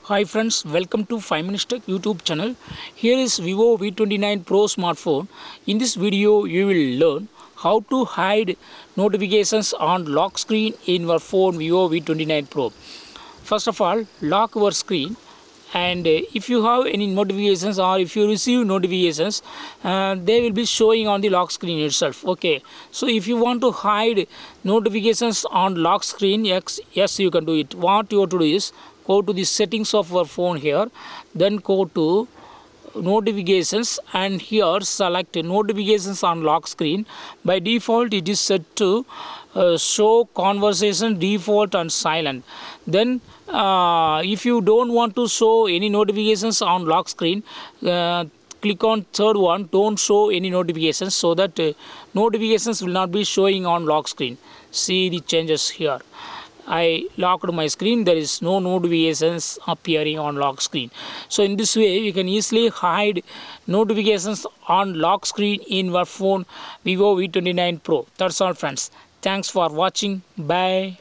Hi friends, welcome to 5 Minutes Tech YouTube channel. Here is Vivo V29 Pro smartphone. In this video, you will learn how to hide notifications on lock screen in your phone Vivo V29 Pro. First of all, lock your screen, and if you have any notifications or if you receive notifications, they will be showing on the lock screen itself. Okay, so if you want to hide notifications on lock screen, yes, you can do it. What you have to do is go to the settings of your phone here, then go to notifications, and here select notifications on lock screen. By default it is set to show conversation default and silent. Then if you don't want to show any notifications on lock screen, click on third one, don't show any notifications, so that notifications will not be showing on lock screen. See the changes here. I locked my screen, there is no notifications appearing on lock screen. So in this way you can easily hide notifications on lock screen in your phone Vivo V29 Pro. That's all friends. Thanks for watching. Bye.